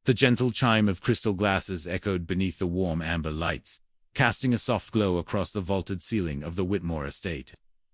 The gentle chime of crystal glasses echoed beneath the warm amber lights, casting a soft glow across the vaulted ceiling of the Whitmore estate.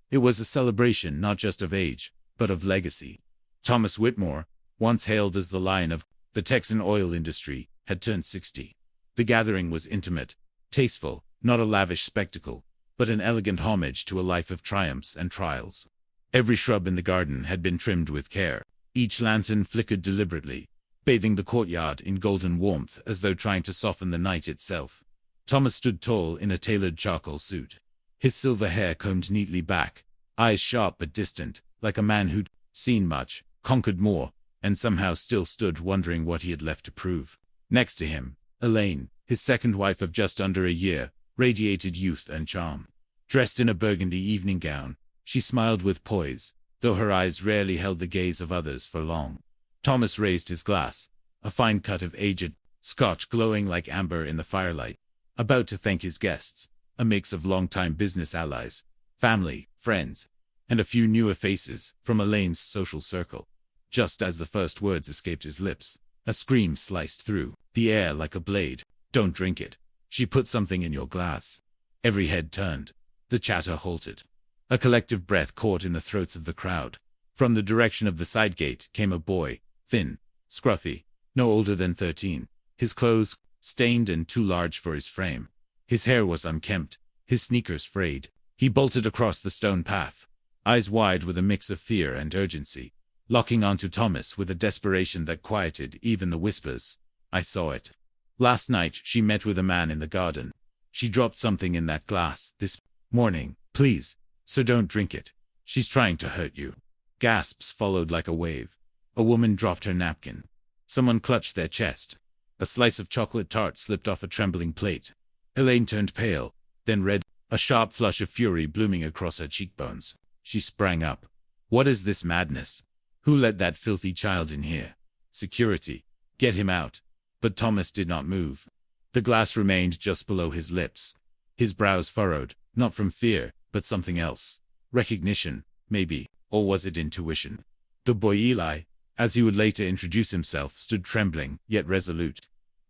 It was a celebration not just of age, but of legacy. Thomas Whitmore, once hailed as the lion of the Texan oil industry, had turned 60. The gathering was intimate, tasteful, not a lavish spectacle, but an elegant homage to a life of triumphs and trials. Every shrub in the garden had been trimmed with care. Each lantern flickered deliberately, bathing the courtyard in golden warmth as though trying to soften the night itself. Thomas stood tall in a tailored charcoal suit, his silver hair combed neatly back, eyes sharp but distant, like a man who'd seen much, conquered more, and somehow still stood wondering what he had left to prove. Next to him, Elaine, his second wife of just under a year, radiated youth and charm. Dressed in a burgundy evening gown, she smiled with poise, though her eyes rarely held the gaze of others for long. Thomas raised his glass, a fine cut of aged Scotch glowing like amber in the firelight, about to thank his guests, a mix of longtime business allies, family, friends, and a few newer faces from Elaine's social circle. Just as the first words escaped his lips, a scream sliced through the air like a blade. "Don't drink it. She put something in your glass." Every head turned. The chatter halted. A collective breath caught in the throats of the crowd. From the direction of the side gate came a boy, thin, scruffy, no older than 13, his clothes stained and too large for his frame. His hair was unkempt, his sneakers frayed. He bolted across the stone path, eyes wide with a mix of fear and urgency, locking onto Thomas with a desperation that quieted even the whispers. "I saw it. Last night she met with a man in the garden. She dropped something in that glass this morning. Please, so don't drink it. She's trying to hurt you." Gasps followed like a wave. A woman dropped her napkin. Someone clutched their chest. A slice of chocolate tart slipped off a trembling plate. Elaine turned pale, then red, a sharp flush of fury blooming across her cheekbones. She sprang up. "What is this madness? Who let that filthy child in here? Security. Get him out." But Thomas did not move. The glass remained just below his lips. His brows furrowed, not from fear, but something else. Recognition, maybe, or was it intuition? The boy Eli, as he would later introduce himself, stood trembling, yet resolute.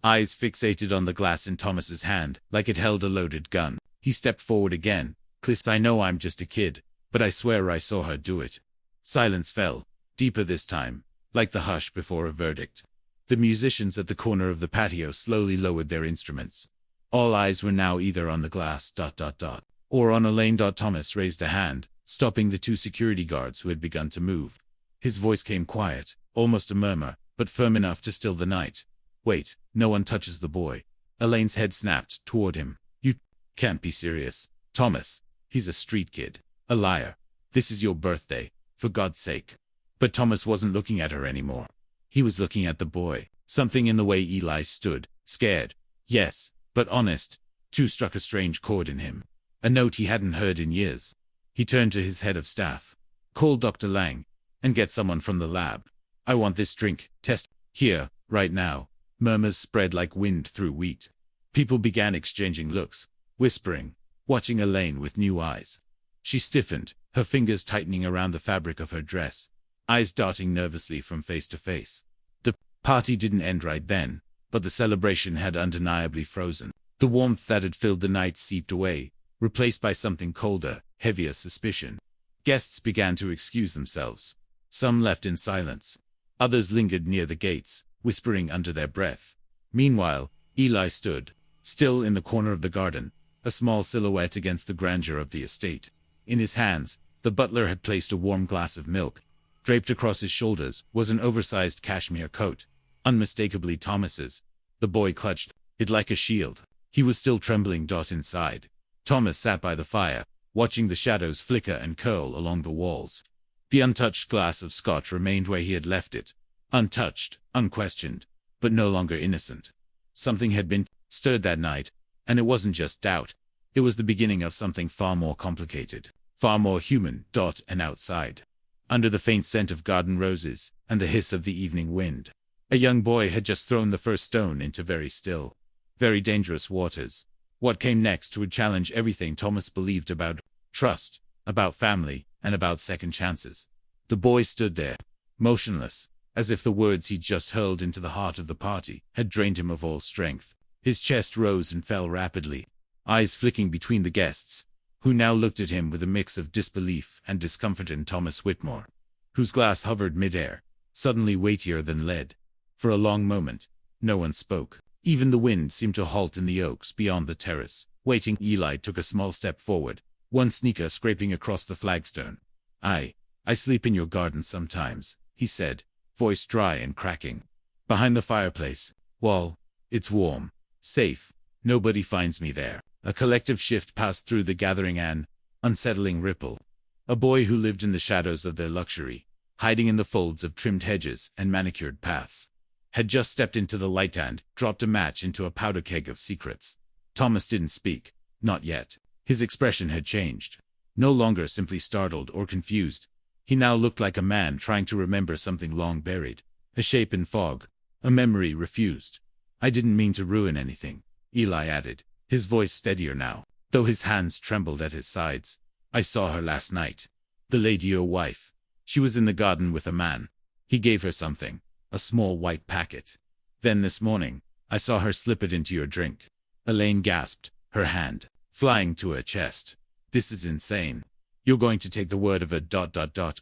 Eyes fixated on the glass in Thomas's hand, like it held a loaded gun. He stepped forward again. "Cliss, I know I'm just a kid, but I swear I saw her do it." Silence fell, deeper this time, like the hush before a verdict. The musicians at the corner of the patio slowly lowered their instruments. All eyes were now either on the glass ... or on Elaine. Thomas raised a hand, stopping the two security guards who had begun to move. His voice came quiet, almost a murmur, but firm enough to still the night. "Wait, no one touches the boy." Elaine's head snapped toward him. "You can't be serious. Thomas, he's a street kid. A liar. This is your birthday, for God's sake." But Thomas wasn't looking at her anymore. He was looking at the boy. Something in the way Eli stood, scared, yes, but honest, too, struck a strange chord in him. A note he hadn't heard in years. He turned to his head of staff. "Call Dr. Lang, and get someone from the lab. I want this drink test here, right now." Murmurs spread like wind through wheat. People began exchanging looks, whispering, watching Elaine with new eyes. She stiffened, her fingers tightening around the fabric of her dress, eyes darting nervously from face to face. The party didn't end right then, but the celebration had undeniably frozen. The warmth that had filled the night seeped away, replaced by something colder, heavier suspicion. Guests began to excuse themselves. Some left in silence. Others lingered near the gates, whispering under their breath. Meanwhile, Eli stood, still in the corner of the garden, a small silhouette against the grandeur of the estate. In his hands, the butler had placed a warm glass of milk. Draped across his shoulders was an oversized cashmere coat, unmistakably Thomas's. The boy clutched it like a shield. He was still trembling. Inside, Thomas sat by the fire, watching the shadows flicker and curl along the walls. The untouched glass of scotch remained where he had left it, untouched, unquestioned, but no longer innocent. Something had been stirred that night, and it wasn't just doubt. It was the beginning of something far more complicated, far more human. And outside, under the faint scent of garden roses and the hiss of the evening wind, a young boy had just thrown the first stone into very still, very dangerous waters. What came next would challenge everything Thomas believed about trust, about family, and about second chances. The boy stood there, motionless, as if the words he'd just hurled into the heart of the party had drained him of all strength. His chest rose and fell rapidly, eyes flicking between the guests, who now looked at him with a mix of disbelief and discomfort. And Thomas Whitmore, whose glass hovered midair, suddenly weightier than lead. For a long moment, no one spoke. Even the wind seemed to halt in the oaks beyond the terrace. Waiting, Eli took a small step forward, one sneaker scraping across the flagstone. I sleep in your garden sometimes," he said, voice dry and cracking. "Behind the fireplace. Well, it's warm, safe, nobody finds me there." A collective shift passed through the gathering, an unsettling ripple. A boy who lived in the shadows of their luxury, hiding in the folds of trimmed hedges and manicured paths, had just stepped into the light and dropped a match into a powder keg of secrets. Thomas didn't speak, not yet. His expression had changed. No longer simply startled or confused. He now looked like a man trying to remember something long buried, a shape in fog, a memory refused. "I didn't mean to ruin anything," Eli added, his voice steadier now, though his hands trembled at his sides. "I saw her last night. The lady your wife. She was in the garden with a man. He gave her something, a small white packet. Then this morning, I saw her slip it into your drink." Elaine gasped, her hand flying to her chest. "This is insane. You're going to take the word of a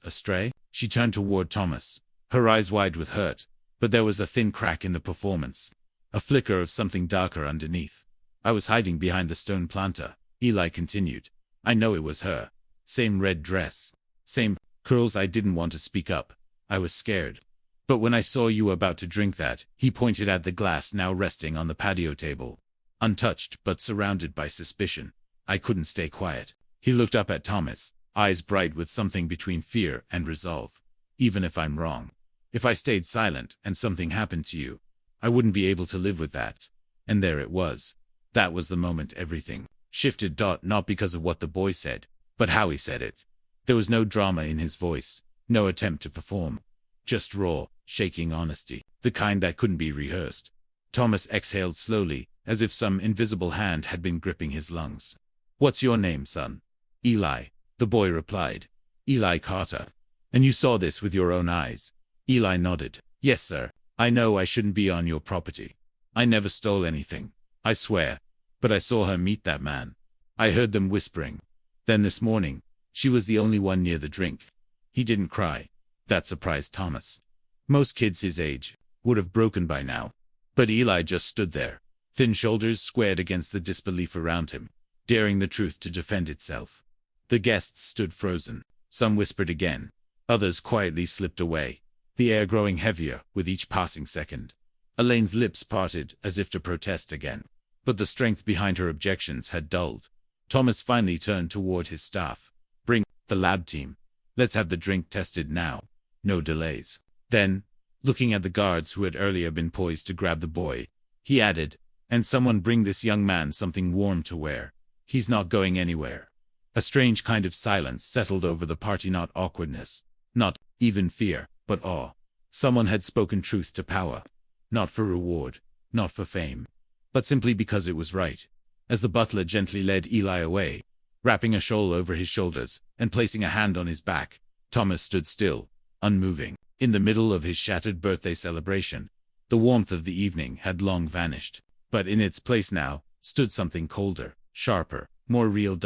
astray?" She turned toward Thomas, her eyes wide with hurt, but there was a thin crack in the performance, a flicker of something darker underneath. "I was hiding behind the stone planter," Eli continued. "I know it was her. Same red dress, same curls." "I didn't want to speak up. I was scared. But when I saw you about to drink that," he pointed at the glass now resting on the patio table, untouched but surrounded by suspicion, "I couldn't stay quiet." He looked up at Thomas, eyes bright with something between fear and resolve. "Even if I'm wrong, if I stayed silent and something happened to you, I wouldn't be able to live with that." And there it was. That was the moment everything shifted. Not because of what the boy said, but how he said it. There was no drama in his voice, no attempt to perform. Just raw, shaking honesty, the kind that couldn't be rehearsed. Thomas exhaled slowly, as if some invisible hand had been gripping his lungs. "What's your name, son?" "Eli," the boy replied. "Eli Carter. And you saw this with your own eyes?" Eli nodded. "Yes, sir. I know I shouldn't be on your property. I never stole anything, I swear. But I saw her meet that man. I heard them whispering. Then this morning, she was the only one near the drink." He didn't cry. That surprised Thomas. Most kids his age would have broken by now. But Eli just stood there, thin shoulders squared against the disbelief around him, daring the truth to defend itself. The guests stood frozen. Some whispered again. Others quietly slipped away, the air growing heavier with each passing second. Elaine's lips parted as if to protest again, but the strength behind her objections had dulled. Thomas finally turned toward his staff. "Bring the lab team. Let's have the drink tested now. No delays." Then, looking at the guards who had earlier been poised to grab the boy, he added, "And someone bring this young man something warm to wear. He's not going anywhere." A strange kind of silence settled over the party, not awkwardness, not even fear, but awe. Someone had spoken truth to power. Not for reward, not for fame, but simply because it was right. As the butler gently led Eli away, wrapping a shawl over his shoulders and placing a hand on his back, Thomas stood still, unmoving. In the middle of his shattered birthday celebration, the warmth of the evening had long vanished, but in its place now stood something colder, sharper, more real.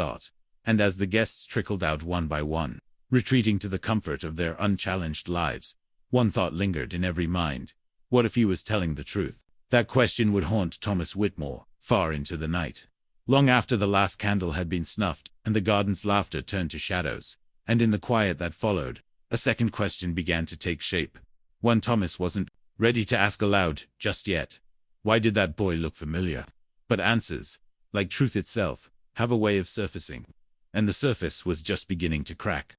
And as the guests trickled out one by one, retreating to the comfort of their unchallenged lives, one thought lingered in every mind. What if he was telling the truth? That question would haunt Thomas Whitmore far into the night. Long after the last candle had been snuffed and the garden's laughter turned to shadows, and in the quiet that followed, a second question began to take shape. One Thomas wasn't ready to ask aloud just yet. Why did that boy look familiar? But answers, like truth itself, have a way of surfacing. And the surface was just beginning to crack.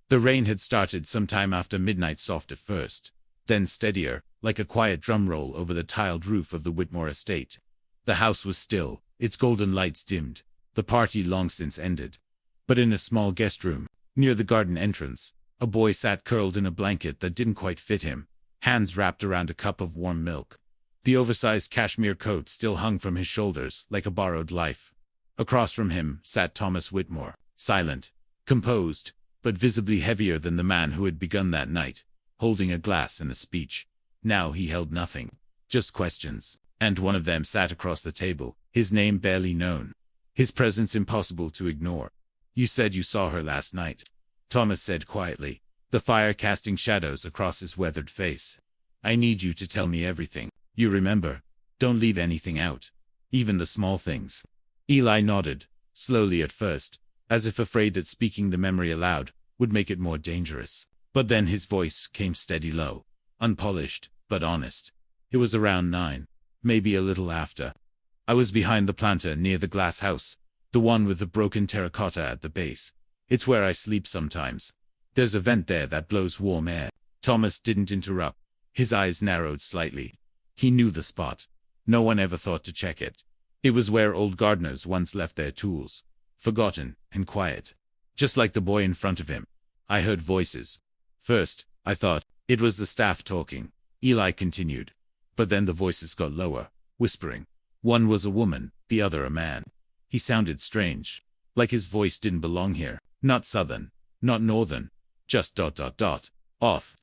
The rain had started some time after midnight, soft at first, then steadier, like a quiet drum roll over the tiled roof of the Whitmore estate. The house was still, its golden lights dimmed, the party long since ended. But in a small guest room, near the garden entrance, a boy sat curled in a blanket that didn't quite fit him, hands wrapped around a cup of warm milk. The oversized cashmere coat still hung from his shoulders like a borrowed life. Across from him sat Thomas Whitmore, silent, composed, but visibly heavier than the man who had begun that night. holding a glass and a speech. Now he held nothing. Just questions. And one of them sat across the table, his name barely known. His presence impossible to ignore. "You said you saw her last night," Thomas said quietly, the fire casting shadows across his weathered face. "I need you to tell me everything. You remember? Don't leave anything out. Even the small things." Eli nodded, slowly at first, as if afraid that speaking the memory aloud would make it more dangerous. But then his voice came steady low, unpolished, but honest. "It was around 9, maybe a little after. I was behind the planter near the glass house, the one with the broken terracotta at the base. It's where I sleep sometimes. There's a vent there that blows warm air." Thomas didn't interrupt. His eyes narrowed slightly. He knew the spot. No one ever thought to check it. It was where old gardeners once left their tools, forgotten and quiet. Just like the boy in front of him. "I heard voices. First, I thought it was the staff talking," Eli continued. "But then the voices got lower, whispering. One was a woman, the other a man. He sounded strange. Like his voice didn't belong here. Not southern, not northern. Just ... off."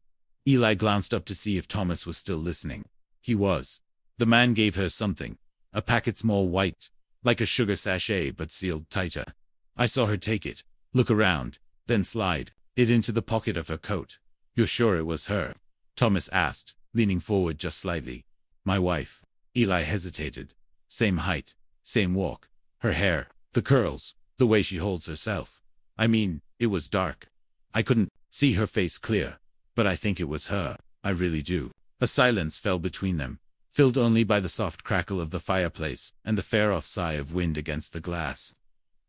Eli glanced up to see if Thomas was still listening. He was. The man gave her something. A packet small white, like a sugar sachet but sealed tighter. I saw her take it, look around, then slide it into the pocket of her coat. "You're sure it was her?" Thomas asked, leaning forward just slightly. "My wife." Eli hesitated. "Same height, same walk. Her hair, the curls, the way she holds herself. I mean, it was dark. I couldn't see her face clear, but I think it was her. I really do." A silence fell between them, filled only by the soft crackle of the fireplace and the far-off sigh of wind against the glass.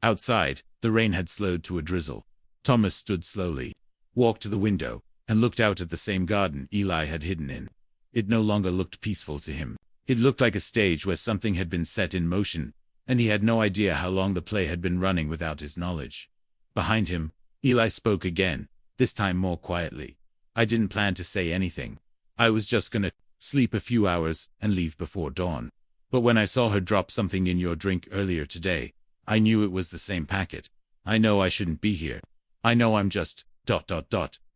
Outside, the rain had slowed to a drizzle. Thomas stood slowly, walked to the window, and looked out at the same garden Eli had hidden in. It no longer looked peaceful to him. It looked like a stage where something had been set in motion, and he had no idea how long the play had been running without his knowledge. Behind him, Eli spoke again, this time more quietly. "I didn't plan to say anything. I was just gonna sleep a few hours and leave before dawn. But when I saw her drop something in your drink earlier today, I knew it was the same packet. I know I shouldn't be here. I know I'm just ...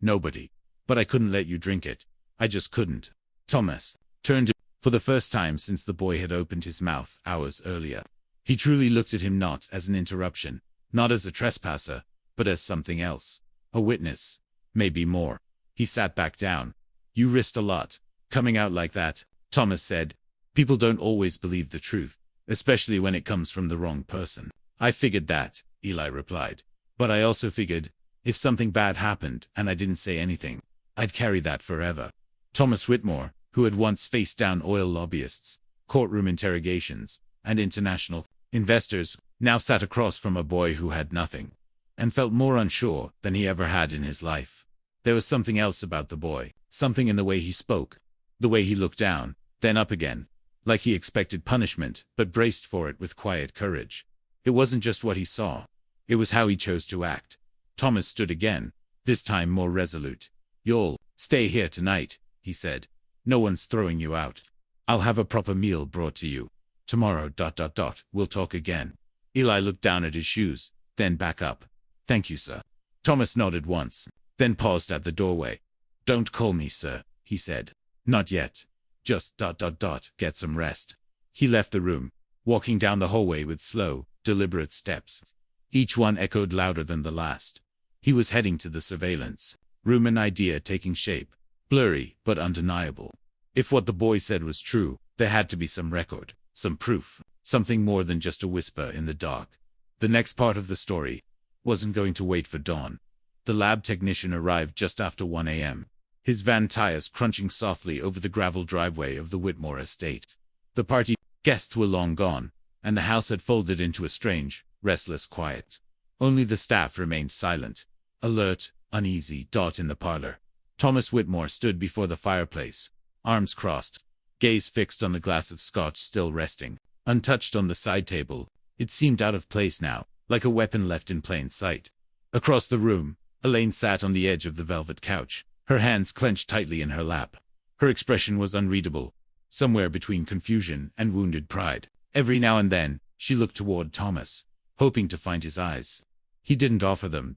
nobody. But I couldn't let you drink it. I just couldn't." Thomas turned to for the first time since the boy had opened his mouth hours earlier. He truly looked at him not as an interruption, not as a trespasser, but as something else. A witness. Maybe more. He sat back down. "You risked a lot, coming out like that," Thomas said. "People don't always believe the truth, especially when it comes from the wrong person." "I figured that," Eli replied. "But I also figured, if something bad happened and I didn't say anything, I'd carry that forever." Thomas Whitmore, who had once faced down oil lobbyists, courtroom interrogations, and international investors, now sat across from a boy who had nothing, and felt more unsure than he ever had in his life. There was something else about the boy, something in the way he spoke, the way he looked down, then up again, like he expected punishment but braced for it with quiet courage. It wasn't just what he saw, it was how he chose to act. Thomas stood again, this time more resolute. "You'll stay here tonight," he said. "No one's throwing you out. I'll have a proper meal brought to you. Tomorrow ... we'll talk again." Eli looked down at his shoes, then back up. "Thank you, sir." Thomas nodded once, then paused at the doorway. "Don't call me sir," he said. "Not yet. Just ... get some rest." He left the room, walking down the hallway with slow, deliberate steps. Each one echoed louder than the last. He was heading to the surveillance room, an idea taking shape, blurry but undeniable. If what the boy said was true, there had to be some record, some proof, something more than just a whisper in the dark. The next part of the story wasn't going to wait for dawn. The lab technician arrived just after 1 a.m., his van tires crunching softly over the gravel driveway of the Whitmore estate. The party guests were long gone, and the house had folded into a strange, restless quiet. Only the staff remained silent, alert, uneasy. In the parlor, Thomas Whitmore stood before the fireplace, arms crossed, gaze fixed on the glass of scotch still resting, untouched on the side table. It seemed out of place now, like a weapon left in plain sight. Across the room, Elaine sat on the edge of the velvet couch, her hands clenched tightly in her lap. Her expression was unreadable, somewhere between confusion and wounded pride. Every now and then, she looked toward Thomas, hoping to find his eyes. He didn't offer them.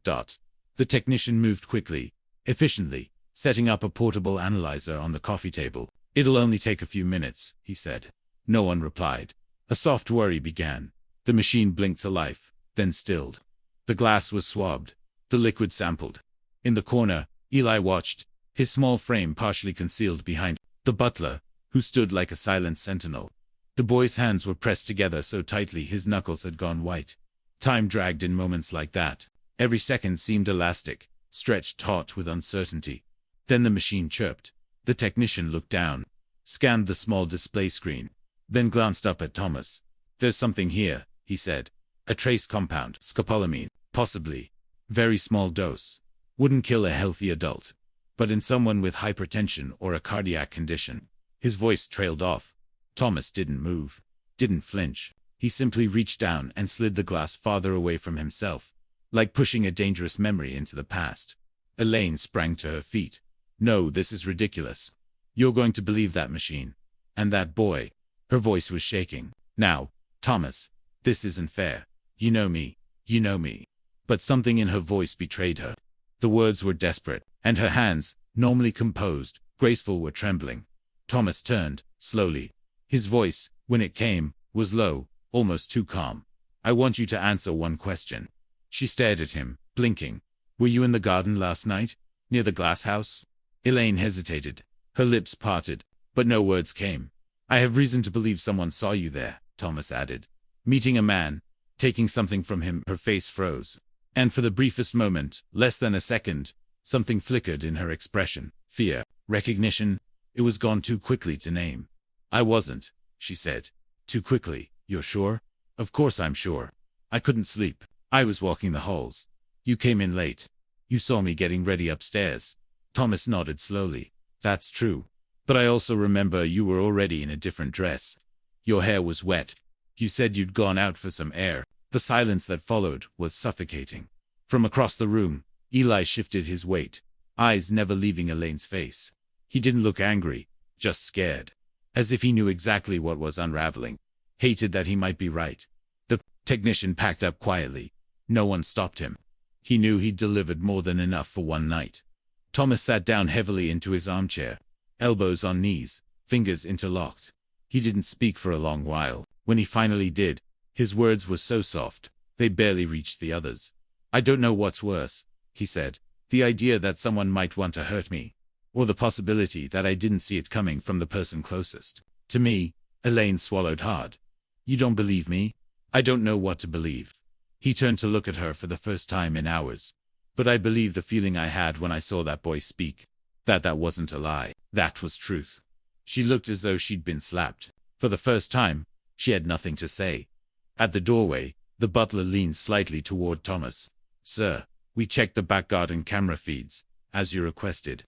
The technician moved quickly, efficiently, setting up a portable analyzer on the coffee table. "It'll only take a few minutes," he said. No one replied. A soft worry began. The machine blinked to life, then stilled. The glass was swabbed, the liquid sampled. In the corner, Eli watched, his small frame partially concealed behind the butler, who stood like a silent sentinel. The boy's hands were pressed together so tightly his knuckles had gone white. Time dragged in moments like that. Every second seemed elastic, stretched taut with uncertainty. Then the machine chirped. The technician looked down, scanned the small display screen, then glanced up at Thomas. "There's something here," he said. "A trace compound, scopolamine, possibly. Very small dose. Wouldn't kill a healthy adult. But in someone with hypertension or a cardiac condition." His voice trailed off. Thomas didn't move, didn't flinch. He simply reached down and slid the glass farther away from himself, like pushing a dangerous memory into the past. Elaine sprang to her feet. "No, this is ridiculous. You're going to believe that machine. And that boy." Her voice was shaking. "Now, Thomas, this isn't fair. You know me. You know me." But something in her voice betrayed her. The words were desperate, and her hands, normally composed, graceful, were trembling. Thomas turned, slowly. His voice, when it came, was low, almost too calm. "I want you to answer one question." She stared at him, blinking. "Were you in the garden last night? Near the glass house?" Elaine hesitated. Her lips parted, but no words came. "I have reason to believe someone saw you there," Thomas added. "Meeting a man, taking something from him." Her face froze. And for the briefest moment, less than a second, something flickered in her expression. Fear, recognition. It was gone too quickly to name. "I wasn't," she said. "Too quickly, you're sure?" "Of course I'm sure. I couldn't sleep. I was walking the halls. You came in late. You saw me getting ready upstairs." Thomas nodded slowly. "That's true. But I also remember you were already in a different dress. Your hair was wet. You said you'd gone out for some air." The silence that followed was suffocating. From across the room, Eli shifted his weight, eyes never leaving Elaine's face. He didn't look angry, just scared. As if he knew exactly what was unraveling. Hated that he might be right. The technician packed up quietly. No one stopped him. He knew he'd delivered more than enough for one night. Thomas sat down heavily into his armchair, elbows on knees, fingers interlocked. He didn't speak for a long while. When he finally did, his words were so soft, they barely reached the others. "I don't know what's worse," he said. "The idea that someone might want to hurt me, or the possibility that I didn't see it coming from the person closest to me." Elaine swallowed hard. "You don't believe me?" "I don't know what to believe." He turned to look at her for the first time in hours. "But I believe the feeling I had when I saw that boy speak. That wasn't a lie. That was truth." She looked as though she'd been slapped. For the first time, she had nothing to say. At the doorway, the butler leaned slightly toward Thomas. "Sir, we checked the back garden camera feeds, as you requested."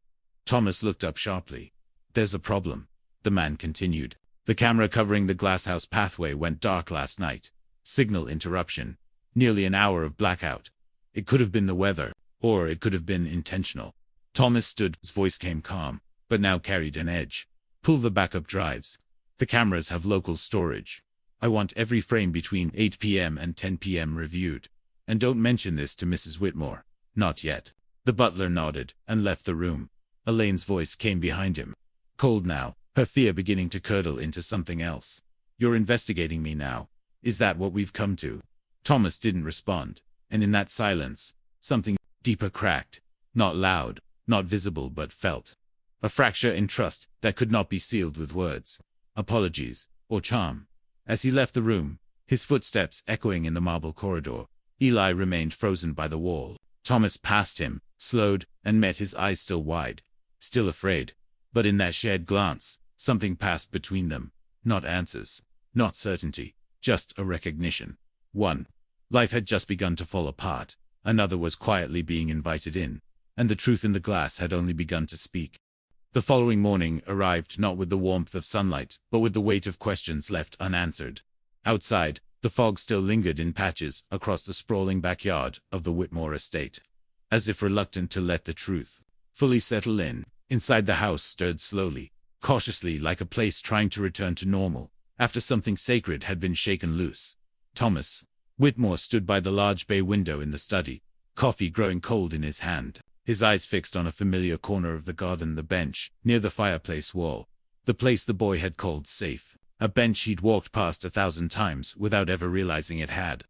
Thomas looked up sharply. "There's a problem," the man continued. "The camera covering the glasshouse pathway went dark last night. Signal interruption. Nearly an hour of blackout. It could have been the weather, or it could have been intentional." Thomas stood. His voice came calm, but now carried an edge. "Pull the backup drives. The cameras have local storage. I want every frame between 8 p.m. and 10 p.m. reviewed. And don't mention this to Mrs. Whitmore. Not yet." The butler nodded and left the room. Elaine's voice came behind him. Cold now, her fear beginning to curdle into something else. "You're investigating me now. Is that what we've come to?" Thomas didn't respond, and in that silence, something deeper cracked. Not loud, not visible, but felt. A fracture in trust that could not be sealed with words, apologies, or charm. As he left the room, his footsteps echoing in the marble corridor, Eli remained frozen by the wall. Thomas passed him, slowed, and met his eyes still wide, still afraid. But in that shared glance, something passed between them. Not answers, not certainty, just a recognition. One, life had just begun to fall apart. Another was quietly being invited in, and the truth in the glass had only begun to speak. The following morning arrived not with the warmth of sunlight, but with the weight of questions left unanswered. Outside, the fog still lingered in patches across the sprawling backyard of the Whitmore estate. As if reluctant to let the truth fully settle in, inside the house stirred slowly, cautiously, like a place trying to return to normal, after something sacred had been shaken loose. Thomas Whitmore stood by the large bay window in the study, coffee growing cold in his hand. his eyes fixed on a familiar corner of the garden, the bench, near the fireplace wall. The place the boy had called safe. A bench he'd walked past 1,000 times without ever realizing it had,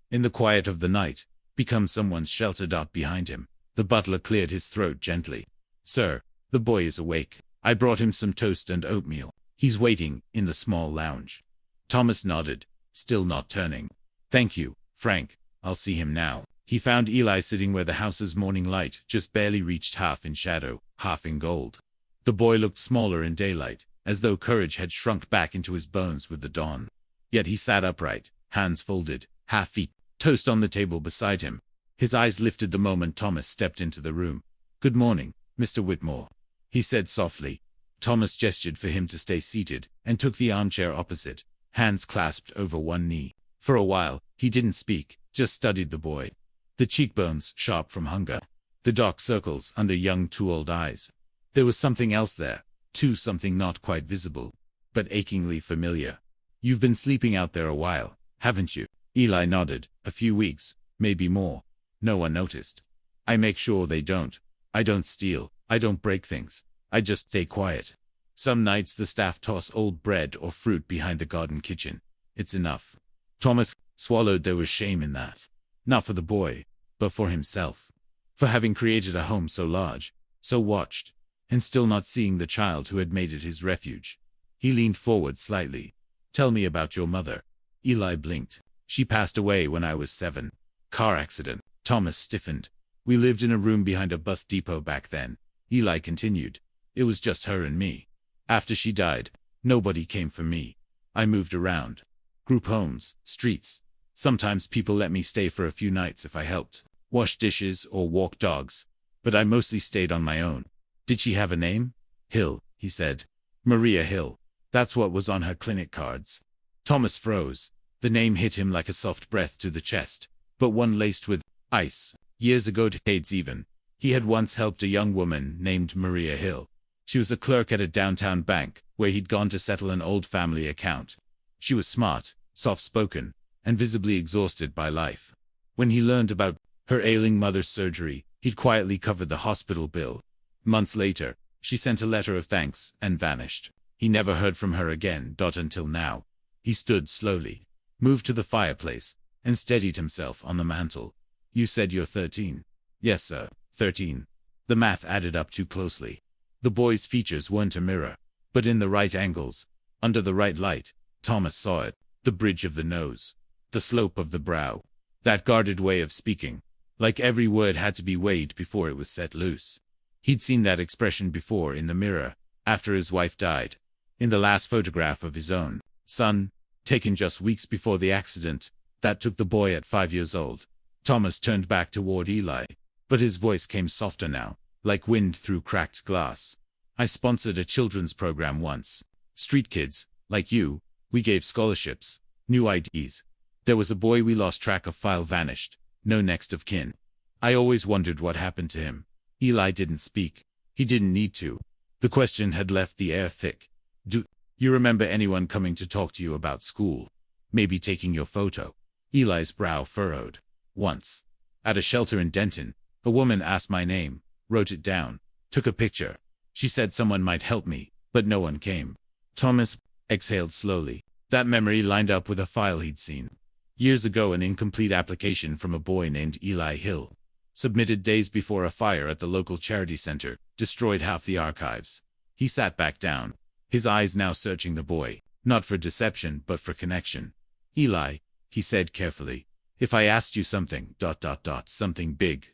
in the quiet of the night, become someone's shelter. Behind him, the butler cleared his throat gently. "Sir, the boy is awake. I brought him some toast and oatmeal. He's waiting in the small lounge." Thomas nodded, still not turning. "Thank you, Frank. I'll see him now." He found Eli sitting where the house's morning light just barely reached, half in shadow, half in gold. The boy looked smaller in daylight, as though courage had shrunk back into his bones with the dawn. Yet he sat upright, hands folded, half-feet, toast on the table beside him. His eyes lifted the moment Thomas stepped into the room. "Good morning, Mr. Whitmore," he said softly. Thomas gestured for him to stay seated, and took the armchair opposite, hands clasped over one knee. For a while, he didn't speak, just studied the boy. The cheekbones sharp from hunger. The dark circles under young too old eyes. There was something else there, too, something not quite visible, but achingly familiar. "You've been sleeping out there a while, haven't you?" Eli nodded. "A few weeks, maybe more. No one noticed. I make sure they don't. I don't steal. I don't break things. I just stay quiet. Some nights the staff toss old bread or fruit behind the garden kitchen. It's enough." Thomas swallowed. There was shame in that. Not for the boy, but for himself. For having created a home so large, so watched, and still not seeing the child who had made it his refuge. He leaned forward slightly. "Tell me about your mother." Eli blinked. "She passed away when I was 7. Car accident." Thomas stiffened. "We lived in a room behind a bus depot back then," Eli continued. "It was just her and me. After she died, nobody came for me. I moved around. Group homes, streets. Sometimes people let me stay for a few nights if I helped, wash dishes or walk dogs. But I mostly stayed on my own." "Did she have a name?" "Hill," he said. "Maria Hill. That's what was on her clinic cards." Thomas froze. The name hit him like a soft breath to the chest, but one laced with ice. Years ago, decades even, he had once helped a young woman named Maria Hill. She was a clerk at a downtown bank, where he'd gone to settle an old family account. She was smart, soft-spoken, and visibly exhausted by life. When he learned about her ailing mother's surgery, he'd quietly covered the hospital bill. Months later, she sent a letter of thanks and vanished. He never heard from her again, until now. He stood slowly, moved to the fireplace, and steadied himself on the mantel. "You said you're 13. "Yes, sir, 13. The math added up too closely. The boy's features weren't a mirror, but in the right angles, under the right light, Thomas saw it. The bridge of the nose, the slope of the brow, that guarded way of speaking, like every word had to be weighed before it was set loose. He'd seen that expression before in the mirror, after his wife died, in the last photograph of his own son, taken just weeks before the accident that took the boy at 5 years old. Thomas turned back toward Eli, but his voice came softer now, like wind through cracked glass. "I sponsored a children's program once. Street kids, like you, we gave scholarships, new IDs. There was a boy we lost track of, file vanished, no next of kin. I always wondered what happened to him." Eli didn't speak. He didn't need to. The question had left the air thick. "Do you remember anyone coming to talk to you about school? Maybe taking your photo?" Eli's brow furrowed. "Once. At a shelter in Denton, a woman asked my name, wrote it down, took a picture. She said someone might help me, but no one came." Thomas exhaled slowly. That memory lined up with a file he'd seen. Years ago, an incomplete application from a boy named Eli Hill, submitted days before a fire at the local charity center, destroyed half the archives. He sat back down, his eyes now searching the boy, not for deception but for connection. "Eli," he said carefully, "if I asked you something, something big,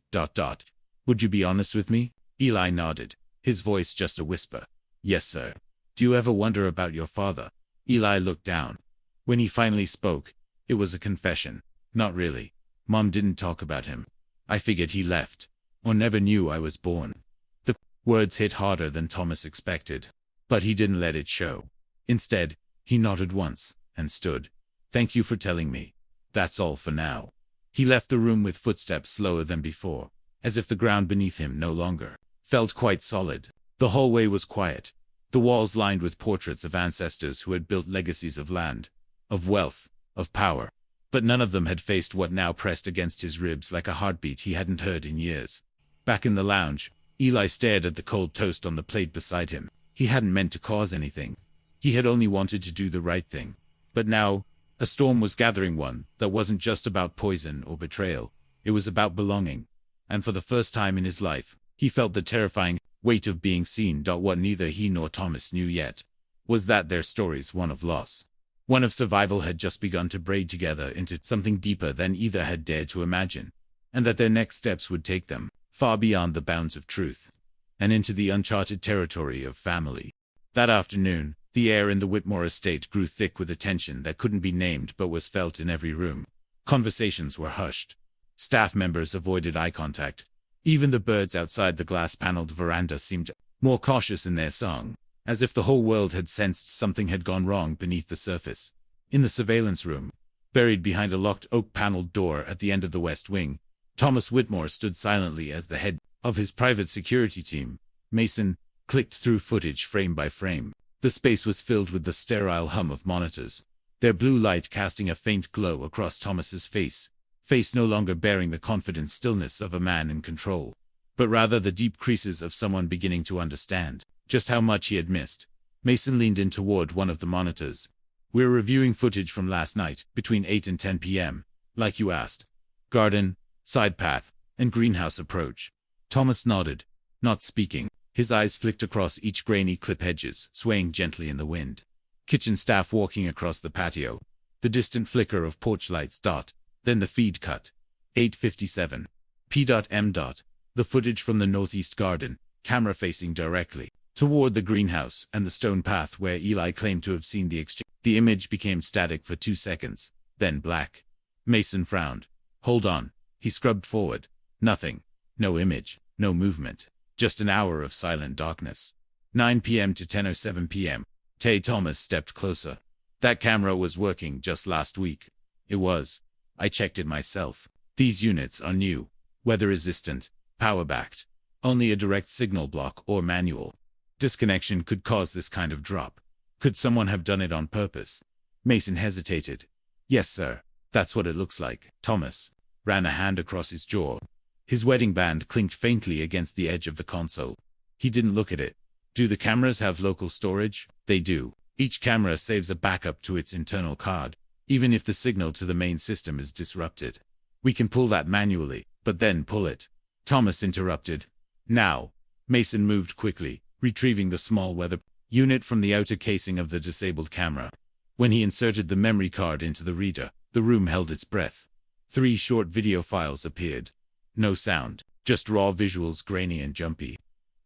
would you be honest with me?" Eli nodded, his voice just a whisper. "Yes, sir." "Do you ever wonder about your father?" Eli looked down. When he finally spoke, it was a confession. "Not really. Mom didn't talk about him. I figured he left, or never knew I was born." The words hit harder than Thomas expected, but he didn't let it show. Instead, he nodded once, and stood. "Thank you for telling me. That's all for now." He left the room with footsteps slower than before, as if the ground beneath him no longer felt quite solid. The hallway was quiet, the walls lined with portraits of ancestors who had built legacies of land, of wealth, of power. But none of them had faced what now pressed against his ribs like a heartbeat he hadn't heard in years. Back in the lounge, Eli stared at the cold toast on the plate beside him. He hadn't meant to cause anything. He had only wanted to do the right thing. But now, a storm was gathering, one that wasn't just about poison or betrayal. It was about belonging. And for the first time in his life, he felt the terrifying weight of being seen. What neither he nor Thomas knew yet was that their stories, one of loss, one of survival, had just begun to braid together into something deeper than either had dared to imagine, and that their next steps would take them far beyond the bounds of truth and into the uncharted territory of family. That afternoon, the air in the Whitmore estate grew thick with a tension that couldn't be named but was felt in every room. Conversations were hushed. Staff members avoided eye contact. Even the birds outside the glass-paneled veranda seemed more cautious in their song, as if the whole world had sensed something had gone wrong beneath the surface. In the surveillance room, buried behind a locked oak-paneled door at the end of the west wing, Thomas Whitmore stood silently as the head of his private security team. Mason clicked through footage frame by frame. The space was filled with the sterile hum of monitors, their blue light casting a faint glow across Thomas's face no longer bearing the confident stillness of a man in control, but rather the deep creases of someone beginning to understand just how much he had missed. Mason leaned in toward one of the monitors. "We're reviewing footage from last night, between 8 and 10 p.m., like you asked. Garden, side path, and greenhouse approach." Thomas nodded, not speaking. His eyes flicked across each grainy clip hedges, swaying gently in the wind. Kitchen staff walking across the patio. The distant flicker of porch lights. Then the feed cut. 8:57 p.m. The footage from the northeast garden, camera facing directly toward the greenhouse and the stone path where Eli claimed to have seen the exchange. The image became static for 2 seconds, then black. Mason frowned. "Hold on." He scrubbed forward. Nothing. No image. No movement. Just an hour of silent darkness. 9 p.m. to 10:07 p.m. Thomas stepped closer. "That camera was working just last week." "It was. I checked it myself. These units are new, weather-resistant, power-backed. Only a direct signal block or manual disconnection could cause this kind of drop. Could someone have done it on purpose?" Mason hesitated. "Yes, sir. That's what it looks like." Thomas ran a hand across his jaw. His wedding band clinked faintly against the edge of the console. He didn't look at it. "Do the cameras have local storage?" "They do. Each camera saves a backup to its internal card, even if the signal to the main system is disrupted. We can pull that manually, but then pull it." Thomas interrupted. "Now." Mason moved quickly, retrieving the small weather unit from the outer casing of the disabled camera. When he inserted the memory card into the reader, the room held its breath. 3 short video files appeared. No sound, just raw visuals, grainy and jumpy.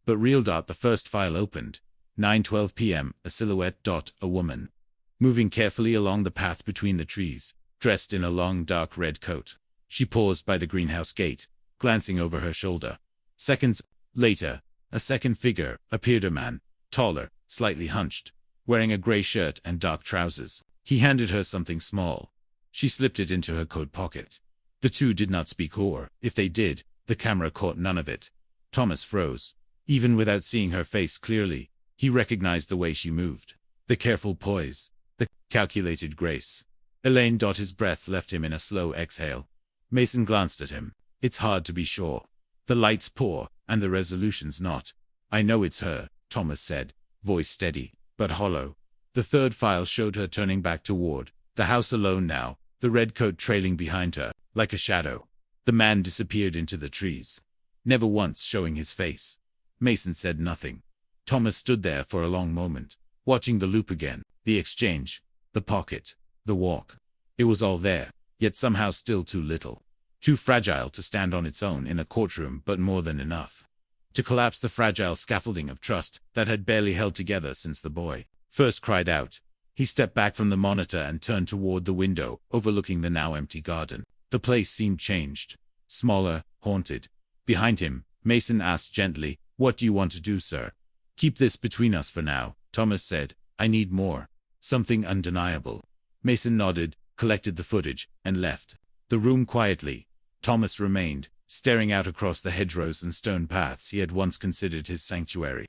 But real. The first file opened. 9:12 p.m. A silhouette. A woman moving carefully along the path between the trees, dressed in a long dark red coat. She paused by the greenhouse gate, glancing over her shoulder. Seconds later, a second figure appeared, a man, taller, slightly hunched, wearing a gray shirt and dark trousers. He handed her something small. She slipped it into her coat pocket. The two did not speak, or, if they did, the camera caught none of it. Thomas froze. Even without seeing her face clearly, he recognized the way she moved. The careful poise, the calculated grace. Elaine. His breath left him in a slow exhale. Mason glanced at him. "It's hard to be sure. The light's poor, and the resolution's not." "I know it's her," Thomas said, voice steady, but hollow. The third file showed her turning back toward the house alone now, the red coat trailing behind her, like a shadow. The man disappeared into the trees, never once showing his face. Mason said nothing. Thomas stood there for a long moment, watching the loop again, the exchange, the pocket, the walk. It was all there, yet somehow still too little. Too fragile to stand on its own in a courtroom, but more than enough to collapse the fragile scaffolding of trust that had barely held together since the boy first cried out. He stepped back from the monitor and turned toward the window, overlooking the now empty garden. The place seemed changed, smaller, haunted. Behind him, Mason asked gently, "What do you want to do, sir?" "Keep this between us for now," Thomas said. "I need more. Something undeniable." Mason nodded, collected the footage, and left the room quietly. Thomas remained, staring out across the hedgerows and stone paths he had once considered his sanctuary.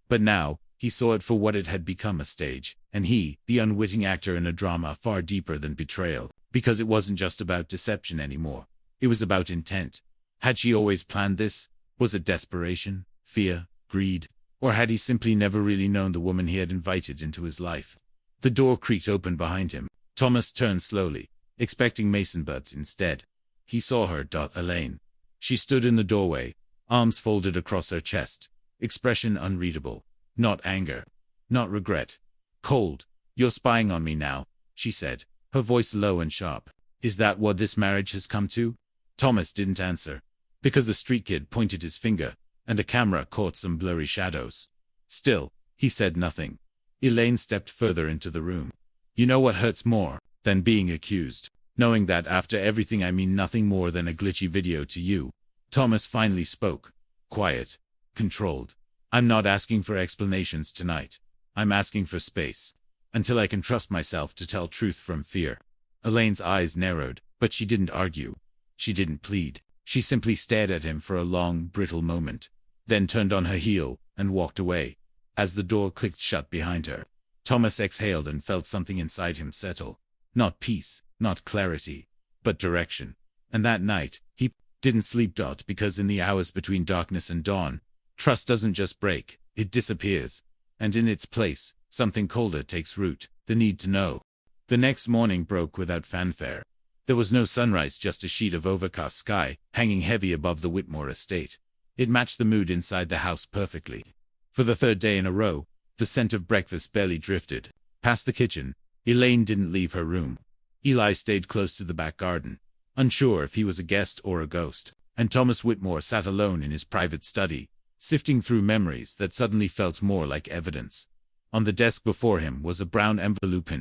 But now, he saw it for what it had become, a stage, and he, the unwitting actor in a drama far deeper than betrayal, because it wasn't just about deception anymore. It was about intent. Had she always planned this? Was it desperation, fear, greed, or had he simply never really known the woman he had invited into his life? The door creaked open behind him. Thomas turned slowly, expecting Mason Buds instead. He saw her. Elaine. She stood in the doorway, arms folded across her chest, expression unreadable. Not anger. Not regret. Cold. "You're spying on me now," she said, her voice low and sharp. "Is that what this marriage has come to?" Thomas didn't answer, because the street kid pointed his finger, and a camera caught some blurry shadows. Still, he said nothing. Elaine stepped further into the room. "You know what hurts more than being accused? Knowing that after everything I mean nothing more than a glitchy video to you." Thomas finally spoke. Quiet. Controlled. "I'm not asking for explanations tonight. I'm asking for space. Until I can trust myself to tell truth from fear." Elaine's eyes narrowed, but she didn't argue. She didn't plead. She simply stared at him for a long, brittle moment, then turned on her heel and walked away. As the door clicked shut behind her, Thomas exhaled and felt something inside him settle. Not peace, not clarity, but direction. And that night, he didn't sleep. Because in the hours between darkness and dawn, trust doesn't just break, it disappears. And in its place, something colder takes root, the need to know. The next morning broke without fanfare. There was no sunrise, just a sheet of overcast sky, hanging heavy above the Whitmore estate. It matched the mood inside the house perfectly. For the third day in a row, the scent of breakfast barely drifted past the kitchen. Elaine didn't leave her room. Eli stayed close to the back garden, unsure if he was a guest or a ghost, and Thomas Whitmore sat alone in his private study, sifting through memories that suddenly felt more like evidence. On the desk before him was a brown envelope,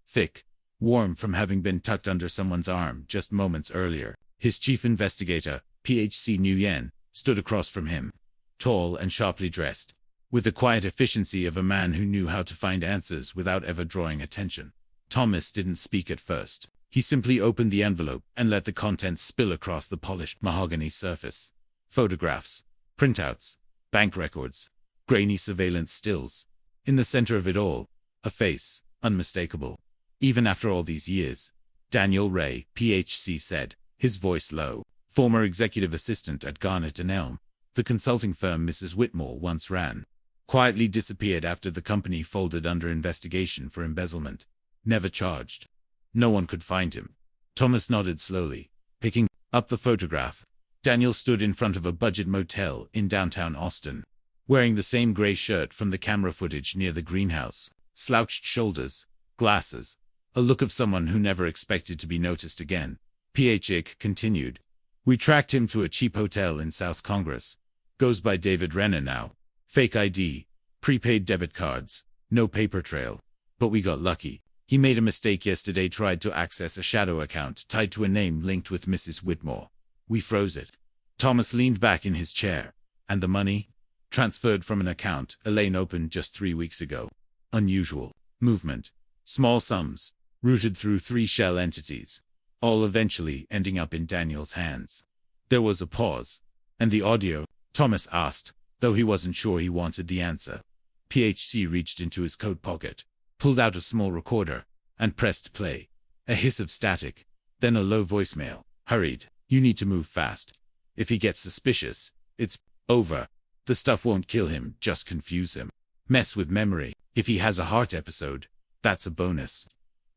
thick, warm from having been tucked under someone's arm just moments earlier. His chief investigator, PhD Nguyen, stood across from him, tall and sharply dressed, with the quiet efficiency of a man who knew how to find answers without ever drawing attention. Thomas didn't speak at first. He simply opened the envelope and let the contents spill across the polished mahogany surface. Photographs, printouts, bank records, grainy surveillance stills. In the center of it all, a face, unmistakable. "Even after all these years," Daniel Ray, PhD said, his voice low, former executive assistant at Garnett and Elm, the consulting firm Mrs. Whitmore once ran, quietly disappeared after the company folded under investigation for embezzlement. Never charged. No one could find him. Thomas nodded slowly, picking up the photograph. Daniel stood in front of a budget motel in downtown Austin, wearing the same gray shirt from the camera footage near the greenhouse, slouched shoulders, glasses, a look of someone who never expected to be noticed again. PhD continued. "We tracked him to a cheap hotel in South Congress. Goes by David Renner now. Fake ID, prepaid debit cards, no paper trail. But we got lucky. He made a mistake yesterday, tried to access a shadow account tied to a name linked with Mrs. Whitmore. We froze it." Thomas leaned back in his chair. "And the money?" "Transferred from an account Elaine opened just 3 weeks ago. Unusual movement. Small sums, routed through 3 shell entities, all eventually ending up in Daniel's hands." There was a pause. "And the audio?" Thomas asked, though he wasn't sure he wanted the answer. PhD reached into his coat pocket, pulled out a small recorder, and pressed play. A hiss of static, then a low voicemail. "Hurried. You need to move fast. If he gets suspicious, it's over. The stuff won't kill him, just confuse him. Mess with memory. If he has a heart episode, that's a bonus."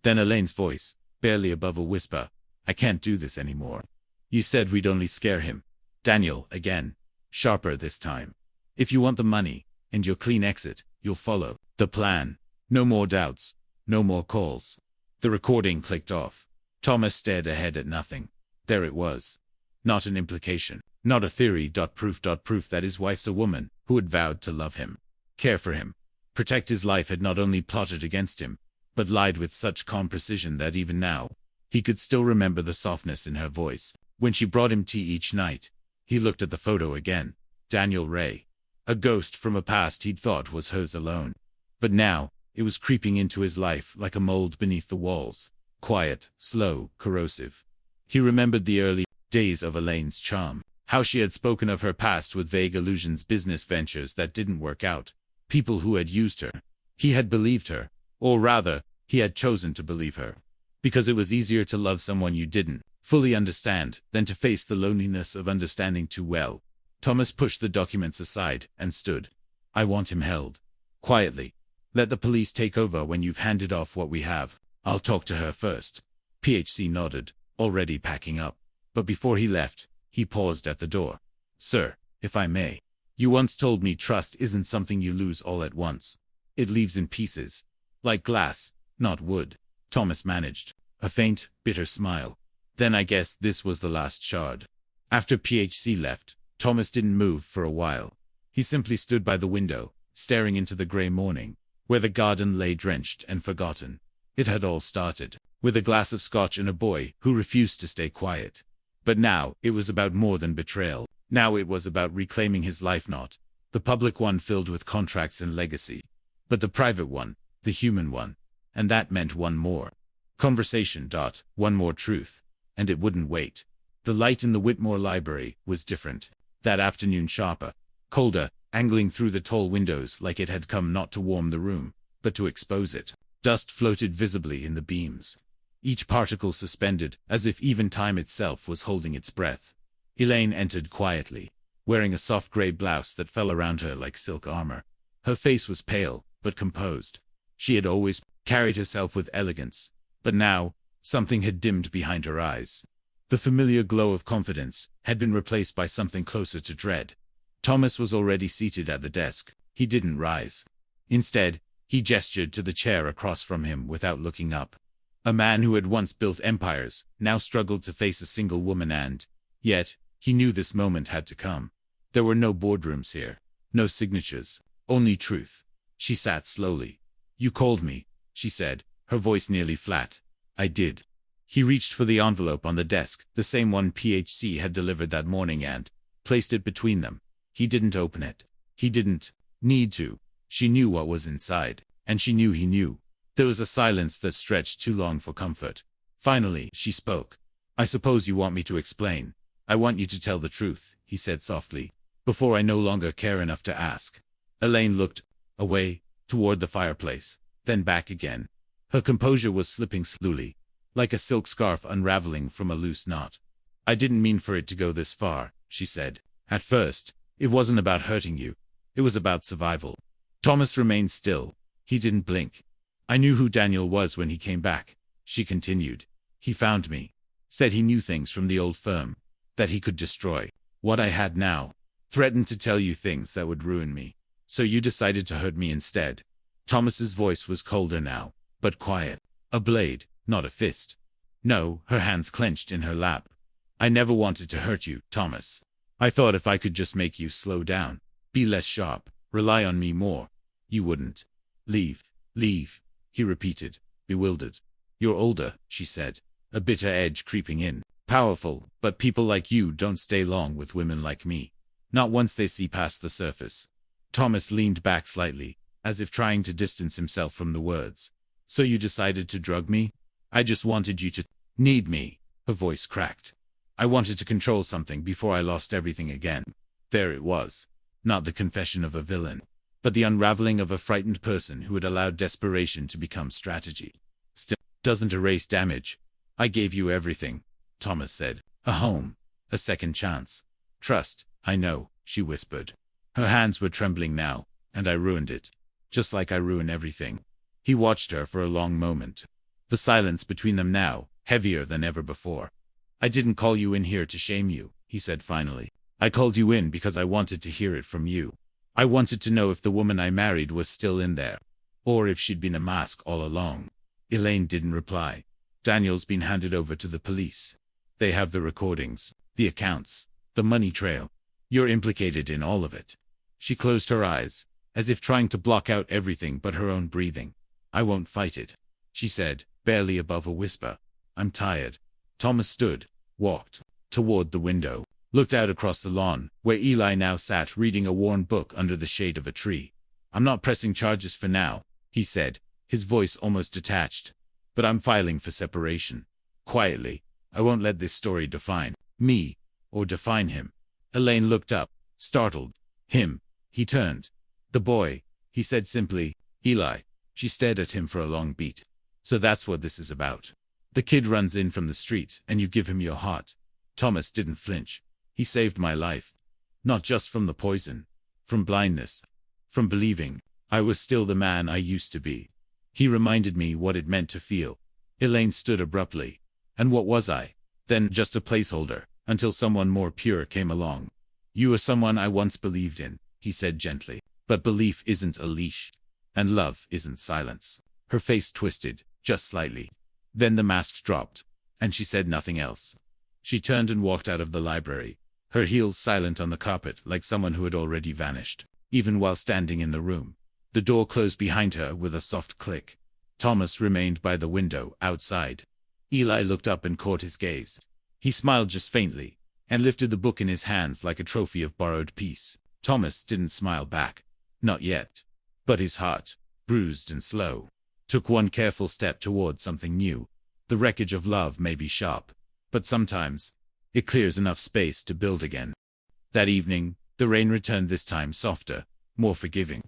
Then Elaine's voice, barely above a whisper. "I can't do this anymore. You said we'd only scare him." Daniel, again, sharper this time. "If you want the money, and your clean exit, you'll follow the plan. No more doubts. No more calls." The recording clicked off. Thomas stared ahead at nothing. There it was. Not an implication. Not a theory. Proof that his wife's a woman who had vowed to love him, care for him, protect his life, had not only plotted against him, but lied with such calm precision that even now, he could still remember the softness in her voice. When she brought him tea each night, he looked at the photo again. Daniel Ray. A ghost from a past he'd thought was hers alone. But now, it was creeping into his life like a mold beneath the walls. Quiet, slow, corrosive. He remembered the early days of Elaine's charm. How she had spoken of her past with vague allusions, business ventures that didn't work out, people who had used her. He had believed her, or rather, he had chosen to believe her. Because it was easier to love someone you didn't fully understand than to face the loneliness of understanding too well. Thomas pushed the documents aside and stood. I want him held. Quietly. Let the police take over when you've handed off what we have. I'll talk to her first. PHC nodded, already packing up. But before he left, he paused at the door. Sir, if I may. You once told me trust isn't something you lose all at once. It leaves in pieces. Like glass, not wood. Thomas managed. A faint, bitter smile. Then I guess this was the last shard. After PHC left, Thomas didn't move for a while. He simply stood by the window, staring into the grey morning, where the garden lay drenched and forgotten. It had all started with a glass of scotch and a boy who refused to stay quiet. But now it was about more than betrayal. Now it was about reclaiming his life, not the public one filled with contracts and legacy, but the private one, the human one. And that meant one more conversation. One more truth. And it wouldn't wait. The light in the Whitmore library was different. That afternoon sharper, colder, angling through the tall windows like it had come not to warm the room, but to expose it. Dust floated visibly in the beams, each particle suspended, as if even time itself was holding its breath. Elaine entered quietly, wearing a soft grey blouse that fell around her like silk armor. Her face was pale, but composed. She had always carried herself with elegance, but now, something had dimmed behind her eyes. The familiar glow of confidence had been replaced by something closer to dread. Thomas was already seated at the desk. He didn't rise. Instead, he gestured to the chair across from him without looking up. A man who had once built empires now struggled to face a single woman, and yet, he knew this moment had to come. There were no boardrooms here, no signatures, only truth. She sat slowly. You called me, she said, her voice nearly flat. I did. He reached for the envelope on the desk, the same one PHC had delivered that morning, and placed it between them. He didn't open it. He didn't need to. She knew what was inside, and she knew he knew. There was a silence that stretched too long for comfort. Finally, she spoke. I suppose you want me to explain. I want you to tell the truth, he said softly, before I no longer care enough to ask. Elaine looked away, toward the fireplace, then back again. Her composure was slipping slowly, like a silk scarf unraveling from a loose knot. I didn't mean for it to go this far, she said. At first, it wasn't about hurting you. It was about survival. Thomas remained still. He didn't blink. I knew who Daniel was when he came back, she continued. He found me. Said he knew things from the old firm. That he could destroy what I had now. Threatened to tell you things that would ruin me. So you decided to hurt me instead. Thomas's voice was colder now, but quiet. A blade, not a fist. No, her hands clenched in her lap. I never wanted to hurt you, Thomas. I thought if I could just make you slow down, be less sharp, rely on me more, you wouldn't. Leave, he repeated, bewildered. You're older, she said, a bitter edge creeping in. Powerful, but people like you don't stay long with women like me. Not once they see past the surface. Thomas leaned back slightly, as if trying to distance himself from the words. So you decided to drug me? I just wanted you to need me. Her voice cracked. I wanted to control something before I lost everything again. There it was. Not the confession of a villain, but the unraveling of a frightened person who had allowed desperation to become strategy. Still, doesn't erase damage. I gave you everything, Thomas said. A home, a second chance. Trust, I know, she whispered. Her hands were trembling now, and I ruined it. Just like I ruin everything. He watched her for a long moment. The silence between them now, heavier than ever before. I didn't call you in here to shame you, he said finally. I called you in because I wanted to hear it from you. I wanted to know if the woman I married was still in there, or if she'd been a mask all along. Elaine didn't reply. Daniel's been handed over to the police. They have the recordings, the accounts, the money trail. You're implicated in all of it. She closed her eyes, as if trying to block out everything but her own breathing. I won't fight it, she said, barely above a whisper. I'm tired. Thomas stood, walked toward the window, looked out across the lawn, where Eli now sat reading a worn book under the shade of a tree. I'm not pressing charges for now, he said, his voice almost detached. But I'm filing for separation. Quietly. I won't let this story define me, or define him. Elaine looked up, startled. Him. He turned. The boy, he said simply. Eli. She stared at him for a long beat. So that's what this is about. The kid runs in from the street, and you give him your heart. Thomas didn't flinch. He saved my life. Not just from the poison. From blindness. From believing I was still the man I used to be. He reminded me what it meant to feel. Elaine stood abruptly. And what was I? Then just a placeholder, until someone more pure came along. You were someone I once believed in, he said gently. But belief isn't a leash. And love isn't silence. Her face twisted, just slightly. Then the mask dropped, and she said nothing else. She turned and walked out of the library, her heels silent on the carpet like someone who had already vanished, even while standing in the room. The door closed behind her with a soft click. Thomas remained by the window, outside. Eli looked up and caught his gaze. He smiled just faintly, and lifted the book in his hands like a trophy of borrowed peace. Thomas didn't smile back. Not yet. But his heart, bruised and slow, took one careful step toward something new. The wreckage of love may be sharp, but sometimes it clears enough space to build again. That evening, the rain returned, this time softer, more forgiving.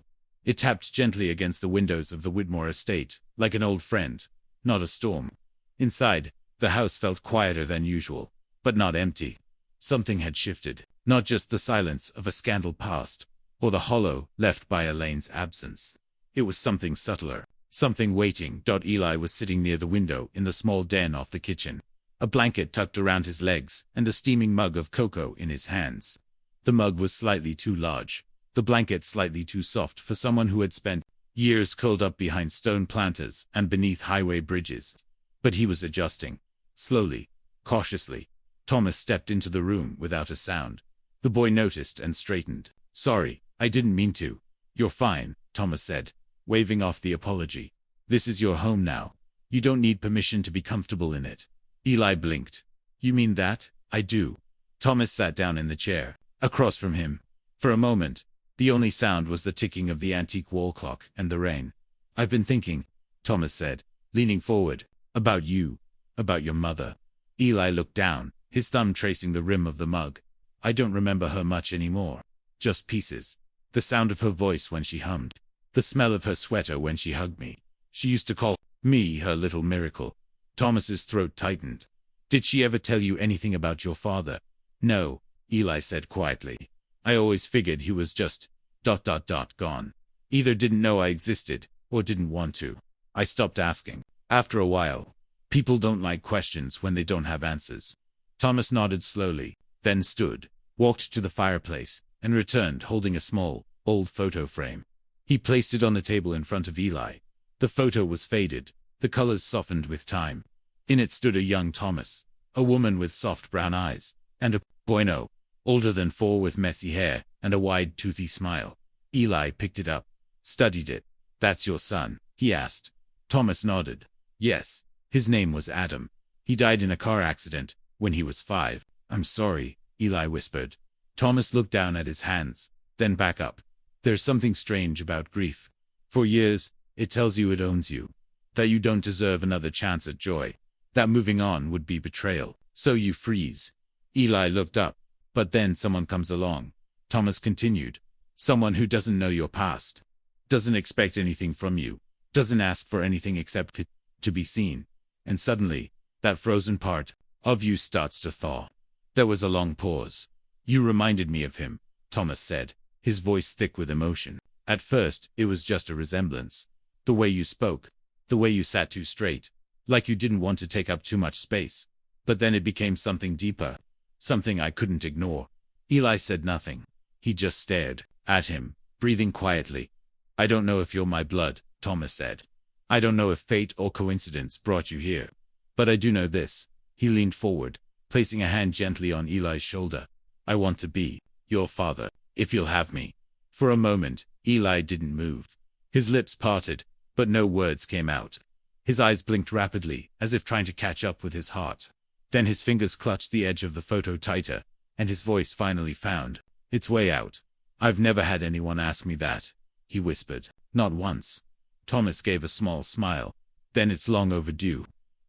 It tapped gently against the windows of the Whitmore estate, like an old friend, not a storm. Inside, the house felt quieter than usual, but not empty. Something had shifted, not just the silence of a scandal past, or the hollow left by Elaine's absence. It was something subtler, something waiting. Eli was sitting near the window in the small den off the kitchen, a blanket tucked around his legs and a steaming mug of cocoa in his hands. The mug was slightly too large, the blanket slightly too soft for someone who had spent years curled up behind stone planters and beneath highway bridges. But he was adjusting. Slowly, cautiously. Thomas stepped into the room without a sound. The boy noticed and straightened. Sorry, I didn't mean to. You're fine, Thomas said, waving off the apology. This is your home now. You don't need permission to be comfortable in it. Eli blinked. You mean that? I do. Thomas sat down in the chair, across from him. For a moment, the only sound was the ticking of the antique wall clock and the rain. I've been thinking, Thomas said, leaning forward, about you, about your mother. Eli looked down, his thumb tracing the rim of the mug. I don't remember her much anymore. Just pieces. The sound of her voice when she hummed. The smell of her sweater when she hugged me. She used to call me her little miracle. Thomas's throat tightened. Did she ever tell you anything about your father? No, Eli said quietly. I always figured he was just ... gone. Either didn't know I existed, or didn't want to. I stopped asking. After a while. People don't like questions when they don't have answers. Thomas nodded slowly, then stood, walked to the fireplace, and returned holding a small, old photo frame. He placed it on the table in front of Eli. The photo was faded, the colors softened with time. In it stood a young Thomas, a woman with soft brown eyes, and a boy older than 4 with messy hair and a wide, toothy smile. Eli picked it up, studied it. That's your son? He asked. Thomas nodded. Yes, his name was Adam. He died in a car accident when he was 5. I'm sorry, Eli whispered. Thomas looked down at his hands, then back up. There's something strange about grief. For years, it tells you it owns you, that you don't deserve another chance at joy, that moving on would be betrayal, so you freeze. Eli looked up. But then someone comes along, Thomas continued. Someone who doesn't know your past, doesn't expect anything from you, doesn't ask for anything except to be seen. And suddenly, that frozen part of you starts to thaw. There was a long pause. You reminded me of him, Thomas said, his voice thick with emotion. At first, it was just a resemblance. The way you spoke, the way you sat too straight, like you didn't want to take up too much space. But then it became something deeper. Something I couldn't ignore. Eli said nothing. He just stared at him, breathing quietly. I don't know if you're my blood, Thomas said. I don't know if fate or coincidence brought you here. But I do know this. He leaned forward, placing a hand gently on Eli's shoulder. I want to be your father, if you'll have me. For a moment, Eli didn't move. His lips parted, but no words came out. His eyes blinked rapidly, as if trying to catch up with his heart. Then his fingers clutched the edge of the photo tighter, and his voice finally found its way out. I've never had anyone ask me that, he whispered. Not once. Thomas gave a small smile. Then it's long overdue.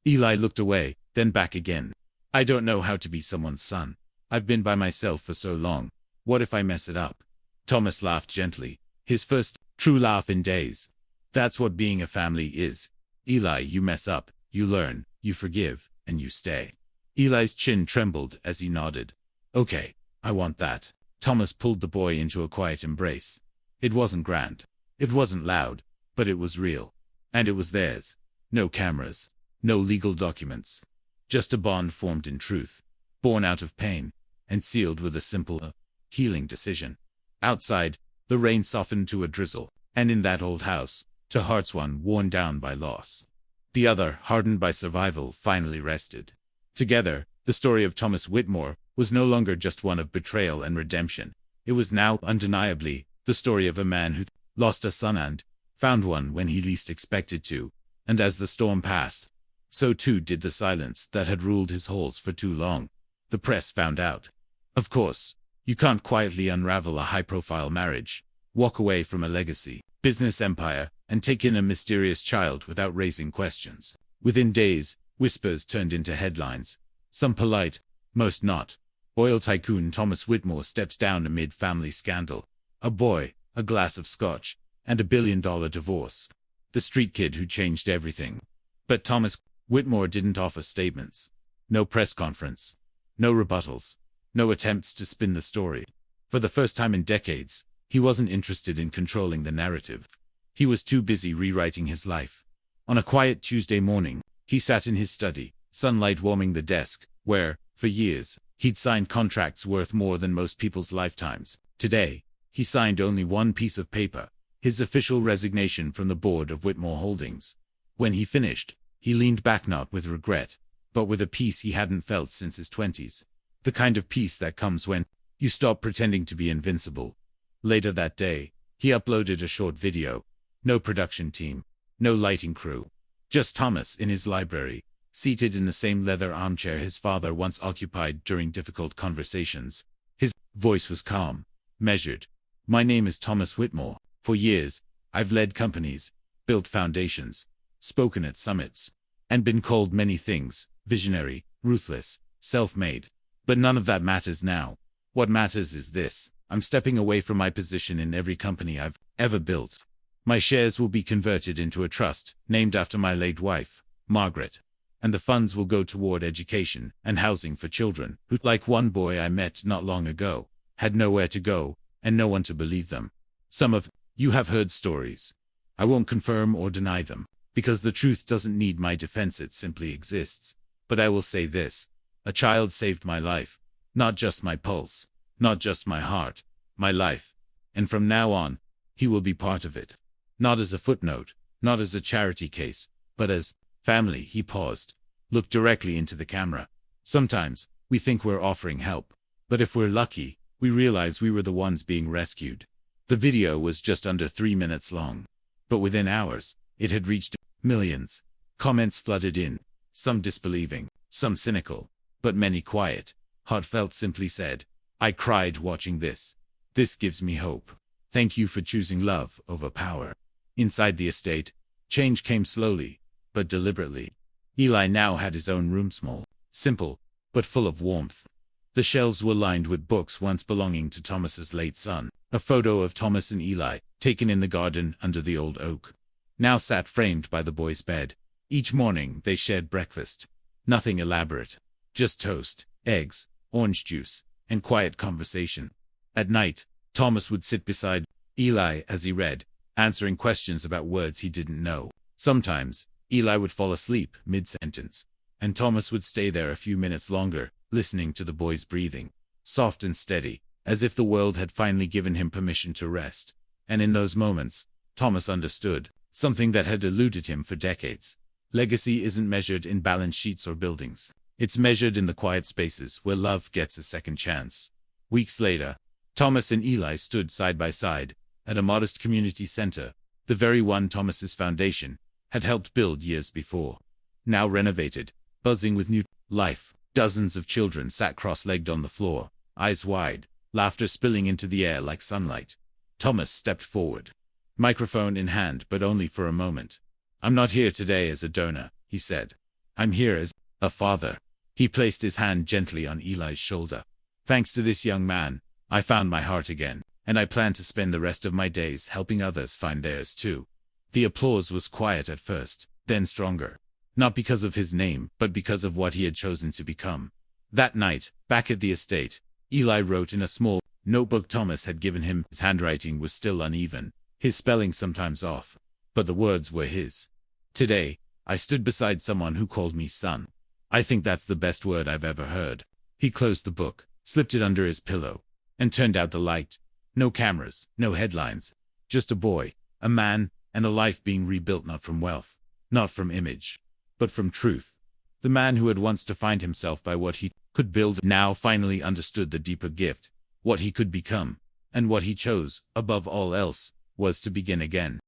Eli looked away, then back again. I don't know how to be someone's son. I've been by myself for so long. What if I mess it up? Thomas laughed gently, his first true laugh in days. That's what being a family is. Eli, you mess up, you learn, you forgive, and you stay. Eli's chin trembled as he nodded. Okay, I want that. Thomas pulled the boy into a quiet embrace. It wasn't grand. It wasn't loud, but it was real. And it was theirs. No cameras. No legal documents. Just a bond formed in truth, born out of pain, and sealed with a simple, healing decision. Outside, the rain softened to a drizzle, and in that old house, two hearts, one worn down by loss, the other hardened by survival, finally rested. Together, the story of Thomas Whitmore was no longer just one of betrayal and redemption. It was now, undeniably, the story of a man who lost a son and found one when he least expected to. And as the storm passed, so too did the silence that had ruled his halls for too long. The press found out. Of course, you can't quietly unravel a high-profile marriage, walk away from a legacy, business empire, and take in a mysterious child without raising questions. Within days, whispers turned into headlines. Some polite, most not. Oil tycoon Thomas Whitmore steps down amid family scandal. A boy, a glass of scotch, and $1 billion divorce. The street kid who changed everything. But Thomas Whitmore didn't offer statements. No press conference. No rebuttals. No attempts to spin the story. For the first time in decades, he wasn't interested in controlling the narrative. He was too busy rewriting his life. On a quiet Tuesday morning, he sat in his study, sunlight warming the desk, where, for years, he'd signed contracts worth more than most people's lifetimes. Today, he signed only one piece of paper, his official resignation from the board of Whitmore Holdings. When he finished, he leaned back not with regret, but with a peace he hadn't felt since his 20s. The kind of peace that comes when you stop pretending to be invincible. Later that day, he uploaded a short video. No production team, no lighting crew. Just Thomas in his library, seated in the same leather armchair his father once occupied during difficult conversations. His voice was calm, measured. My name is Thomas Whitmore. For years, I've led companies, built foundations, spoken at summits, and been called many things: visionary, ruthless, self-made. But none of that matters now. What matters is this: I'm stepping away from my position in every company I've ever built. My shares will be converted into a trust, named after my late wife, Margaret. And the funds will go toward education and housing for children who, like one boy I met not long ago, had nowhere to go and no one to believe them. Some of you have heard stories. I won't confirm or deny them, because the truth doesn't need my defense, it simply exists. But I will say this: a child saved my life. Not just my pulse, not just my heart, my life. And from now on, he will be part of it. Not as a footnote, not as a charity case, but as family. He paused, looked directly into the camera. Sometimes, we think we're offering help. But if we're lucky, we realize we were the ones being rescued. The video was just under 3 minutes long. But within hours, it had reached millions. Comments flooded in, some disbelieving, some cynical, but many quiet, heartfelt. Simply said, "I cried watching this. This gives me hope. Thank you for choosing love over power." Inside the estate, change came slowly, but deliberately. Eli now had his own room, small, simple, but full of warmth. The shelves were lined with books once belonging to Thomas's late son. A photo of Thomas and Eli, taken in the garden under the old oak, now sat framed by the boy's bed. Each morning they shared breakfast. Nothing elaborate. Just toast, eggs, orange juice, and quiet conversation. At night, Thomas would sit beside Eli as he read, answering questions about words he didn't know. Sometimes, Eli would fall asleep mid-sentence, and Thomas would stay there a few minutes longer, listening to the boy's breathing, soft and steady, as if the world had finally given him permission to rest. And in those moments, Thomas understood something that had eluded him for decades. Legacy isn't measured in balance sheets or buildings. It's measured in the quiet spaces where love gets a second chance. Weeks later, Thomas and Eli stood side by side at a modest community center, the very one Thomas's foundation had helped build years before. Now renovated, buzzing with new life. Dozens of children sat cross-legged on the floor, eyes wide, laughter spilling into the air like sunlight. Thomas stepped forward, microphone in hand, but only for a moment. "I'm not here today as a donor," he said. "I'm here as a father." He placed his hand gently on Eli's shoulder. "Thanks to this young man, I found my heart again, and I plan to spend the rest of my days helping others find theirs too." The applause was quiet at first, then stronger. Not because of his name, but because of what he had chosen to become. That night, back at the estate, Eli wrote in a small notebook Thomas had given him. His handwriting was still uneven, his spelling sometimes off, but the words were his. Today, I stood beside someone who called me son. I think that's the best word I've ever heard. He closed the book, slipped it under his pillow, and turned out the light. No cameras, no headlines. Just a boy, a man, and a life being rebuilt not from wealth, not from image, but from truth. The man who had once defined himself by what he could build now finally understood the deeper gift, what he could become, and what he chose, above all else, was to begin again.